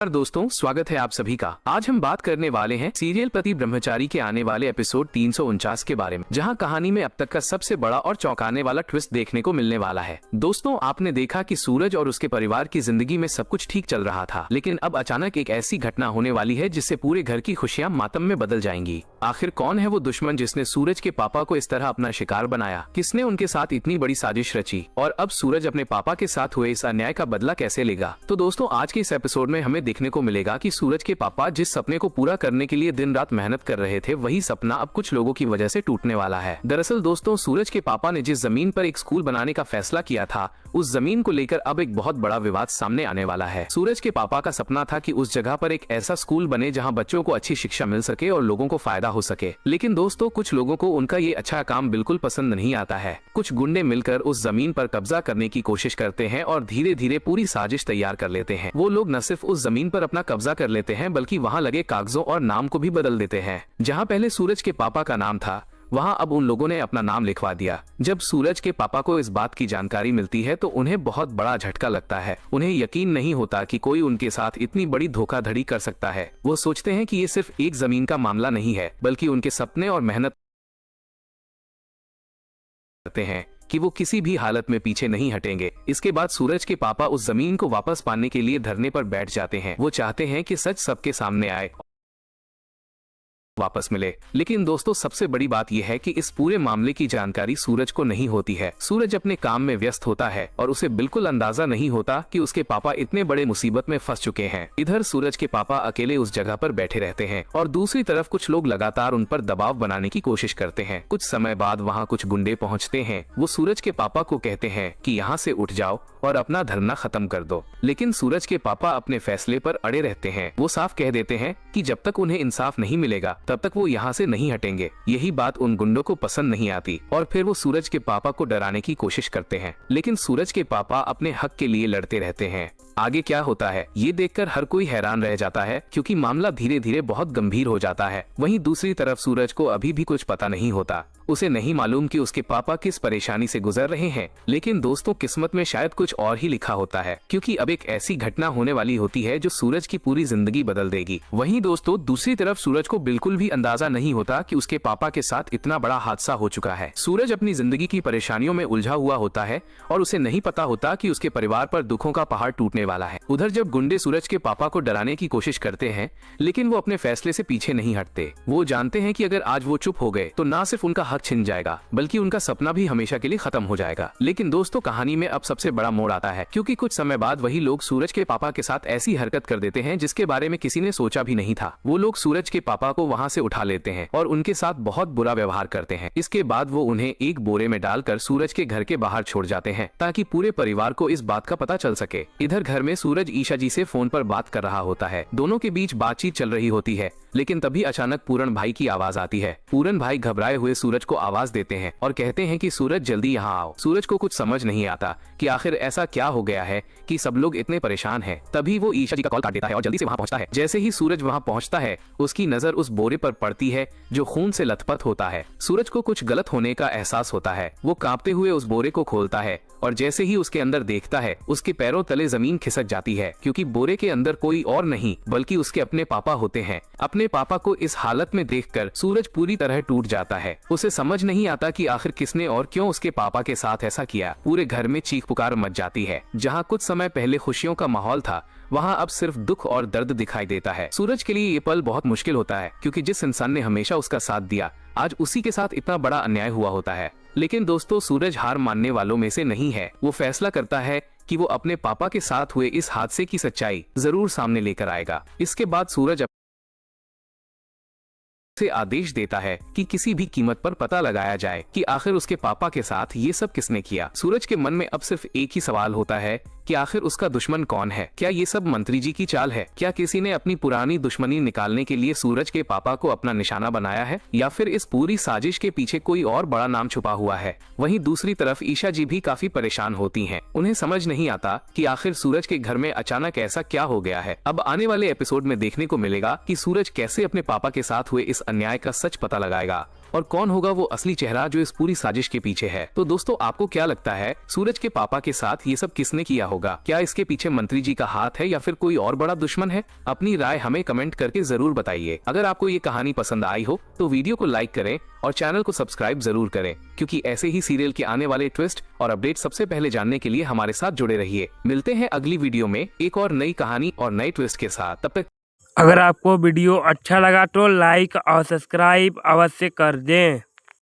दोस्तों, स्वागत है आप सभी का। आज हम बात करने वाले हैं सीरियल पति ब्रह्मचारी के आने वाले एपिसोड 349 के बारे में, जहां कहानी में अब तक का सबसे बड़ा और चौंकाने वाला ट्विस्ट देखने को मिलने वाला है। दोस्तों, आपने देखा कि सूरज और उसके परिवार की जिंदगी में सब कुछ ठीक चल रहा था, लेकिन अब अचानक एक ऐसी घटना होने वाली है जिससे पूरे घर की खुशियां मातम में बदल जाएंगी। आखिर कौन है वो दुश्मन जिसने सूरज के पापा को इस तरह अपना शिकार बनाया? किसने उनके साथ इतनी बड़ी साजिश रची और अब सूरज अपने पापा के साथ हुए इस अन्याय का बदला कैसे लेगा? तो दोस्तों, आज के इस एपिसोड में हमें देखने को मिलेगा कि सूरज के पापा जिस सपने को पूरा करने के लिए दिन रात मेहनत कर रहे थे, वही सपना अब कुछ लोगों की वजह से टूटने वाला है। दरअसल दोस्तों, सूरज के पापा ने जिस जमीन पर एक स्कूल बनाने का फैसला किया था, उस जमीन को लेकर अब एक बहुत बड़ा विवाद सामने आने वाला है। सूरज के पापा का सपना था कि उस जगह पर एक ऐसा स्कूल बने जहां बच्चों को अच्छी शिक्षा मिल सके और लोगों को फायदा हो सके। लेकिन दोस्तों, कुछ लोगों को उनका ये अच्छा काम बिल्कुल पसंद नहीं आता है। कुछ गुंडे मिलकर उस जमीन पर कब्जा करने की कोशिश करते हैं और धीरे धीरे पूरी साजिश तैयार कर लेते हैं। वो लोग न सिर्फ उस जमीन पर अपना कब्जा कर लेते हैं, बल्कि वहां लगे कागजों और नाम को भी बदल देते हैं। जहां पहले सूरज के पापा का नाम था, वहां अब उन लोगों ने अपना नाम लिखवा दिया। जब सूरज के पापा को इस बात की जानकारी मिलती है तो उन्हें बहुत बड़ा झटका लगता है। उन्हें यकीन नहीं होता कि कोई उनके साथ इतनी बड़ी धोखाधड़ी कर सकता है। वो सोचते हैं कि ये सिर्फ एक जमीन का मामला नहीं है, बल्कि उनके सपने और मेहनत करते हैं कि वो किसी भी हालत में पीछे नहीं हटेंगे। इसके बाद सूरज के पापा उस जमीन को वापस पाने के लिए धरने पर बैठ जाते हैं। वो चाहते हैं कि सच सबके सामने आए, वापस मिले। लेकिन दोस्तों, सबसे बड़ी बात यह है कि इस पूरे मामले की जानकारी सूरज को नहीं होती है। सूरज अपने काम में व्यस्त होता है और उसे बिल्कुल अंदाजा नहीं होता कि उसके पापा इतने बड़े मुसीबत में फंस चुके हैं। इधर सूरज के पापा अकेले उस जगह पर बैठे रहते हैं और दूसरी तरफ कुछ लोग लगातार उन पर दबाव बनाने की कोशिश करते हैं। कुछ समय बाद वहाँ कुछ गुंडे पहुँचते हैं। वो सूरज के पापा को कहते हैं कि यहाँ से उठ जाओ और अपना धरना खत्म कर दो। लेकिन सूरज के पापा अपने फैसले पर अड़े रहते हैं। वो साफ कह देते हैं कि जब तक उन्हें इंसाफ नहीं मिलेगा तब तक वो यहाँ से नहीं हटेंगे। यही बात उन गुंडों को पसंद नहीं आती और फिर वो सूरज के पापा को डराने की कोशिश करते हैं। लेकिन सूरज के पापा अपने हक के लिए लड़ते रहते हैं। आगे क्या होता है ये देखकर हर कोई हैरान रह जाता है, क्योंकि मामला धीरे धीरे बहुत गंभीर हो जाता है। वहीं दूसरी तरफ सूरज को अभी भी कुछ पता नहीं होता। उसे नहीं मालूम कि उसके पापा किस परेशानी से गुजर रहे हैं। लेकिन दोस्तों, किस्मत में शायद कुछ और ही लिखा होता है, क्योंकि अब एक ऐसी घटना होने वाली होती है जो सूरज की पूरी जिंदगी बदल देगी। वहीं दोस्तों, दूसरी तरफ सूरज को बिल्कुल भी अंदाजा नहीं होता कि उसके पापा के साथ इतना बड़ा हादसा हो चुका है। सूरज अपनी जिंदगी की परेशानियों में उलझा हुआ होता है और उसे नहीं पता होता कि उसके परिवार पर दुखों का पहाड़ टूटने वाला है। उधर जब गुंडे सूरज के पापा को डराने की कोशिश करते हैं, लेकिन वो अपने फैसले से पीछे नहीं हटते। वो जानते हैं कि अगर आज वो चुप हो गए तो ना सिर्फ उनका हक छिन जाएगा, बल्कि उनका सपना भी हमेशा के लिए खत्म हो जाएगा। लेकिन दोस्तों, कहानी में अब सबसे बड़ा मोड़ आता है, क्योंकि कुछ समय बाद वही लोग सूरज के पापा के साथ ऐसी हरकत कर देते हैं जिसके बारे में किसी ने सोचा भी नहीं था। वो लोग सूरज के पापा को वहाँ से उठा लेते हैं और उनके साथ बहुत बुरा व्यवहार करते हैं। इसके बाद वो उन्हें एक बोरे में डालकर सूरज के घर के बाहर छोड़ जाते हैं, ताकि पूरे परिवार को इस बात का पता चल सके। इधर घर में सूरज ईशा जी से फोन पर बात कर रहा होता है। दोनों के बीच बातचीत चल रही होती है, लेकिन तभी अचानक पूरन भाई की आवाज आती है। पूरन भाई घबराए हुए सूरज को आवाज देते हैं और कहते हैं कि सूरज जल्दी यहाँ आओ। सूरज को कुछ समझ नहीं आता कि आखिर ऐसा क्या हो गया है कि सब लोग इतने परेशान हैं। तभी वो ईशा जी का कॉल काट देता है और जल्दी से वहाँ पहुँचता है। जैसे ही सूरज वहाँ पहुँचता है, उसकी नजर उस बोरे पर पड़ती है जो खून से लथपथ होता है। सूरज को कुछ गलत होने का एहसास होता है। वो कांपते हुए उस बोरे को खोलता है और जैसे ही उसके अंदर देखता है, उसके पैरों तले जमीन खिसक जाती है, क्योंकि बोरे के अंदर कोई और नहीं बल्कि उसके अपने पापा होते हैं। अपने पापा को इस हालत में देखकर सूरज पूरी तरह टूट जाता है। उसे समझ नहीं आता कि आखिर किसने और क्यों उसके पापा के साथ ऐसा किया। पूरे घर में चीख पुकार मच जाती है। जहाँ कुछ समय पहले खुशियों का माहौल था, वहाँ अब सिर्फ दुख और दर्द दिखाई देता है। सूरज के लिए ये पल बहुत मुश्किल होता है, क्योंकि जिस इंसान ने हमेशा उसका साथ दिया, आज उसी के साथ इतना बड़ा अन्याय हुआ होता है। लेकिन दोस्तों, सूरज हार मानने वालों में से नहीं है। वो फैसला करता है कि वो अपने पापा के साथ हुए इस हादसे की सच्चाई जरूर सामने लेकर आएगा। इसके बाद सूरज से आदेश देता है कि किसी भी कीमत पर पता लगाया जाए कि आखिर उसके पापा के साथ ये सब किसने किया। सूरज के मन में अब सिर्फ एक ही सवाल होता है कि आखिर उसका दुश्मन कौन है। क्या ये सब मंत्री जी की चाल है? क्या किसी ने अपनी पुरानी दुश्मनी निकालने के लिए सूरज के पापा को अपना निशाना बनाया है, या फिर इस पूरी साजिश के पीछे कोई और बड़ा नाम छुपा हुआ है? वहीं दूसरी तरफ ईशा जी भी काफी परेशान होती हैं। उन्हें समझ नहीं आता कि आखिर सूरज के घर में अचानक ऐसा क्या हो गया है। अब आने वाले एपिसोड में देखने को मिलेगा कि सूरज कैसे अपने पापा के साथ हुए इस अन्याय का सच पता लगाएगा और कौन होगा वो असली चेहरा जो इस पूरी साजिश के पीछे है। तो दोस्तों आपको क्या लगता है, सूरज के पापा के साथ ये सब किसने किया होगा? क्या इसके पीछे मंत्री जी का हाथ है या फिर कोई और बड़ा दुश्मन है? अपनी राय हमें कमेंट करके जरूर बताइए। अगर आपको ये कहानी पसंद आई हो तो वीडियो को लाइक करें और चैनल को सब्सक्राइब जरूर करें, क्योंकि ऐसे ही सीरियल के आने वाले ट्विस्ट और अपडेट सबसे पहले जानने के लिए हमारे साथ जुड़े रहिए। मिलते हैं अगली वीडियो में एक और नई कहानी और नए ट्विस्ट के साथ। तब तक अगर आपको वीडियो अच्छा लगा तो लाइक और सब्सक्राइब अवश्य कर दें।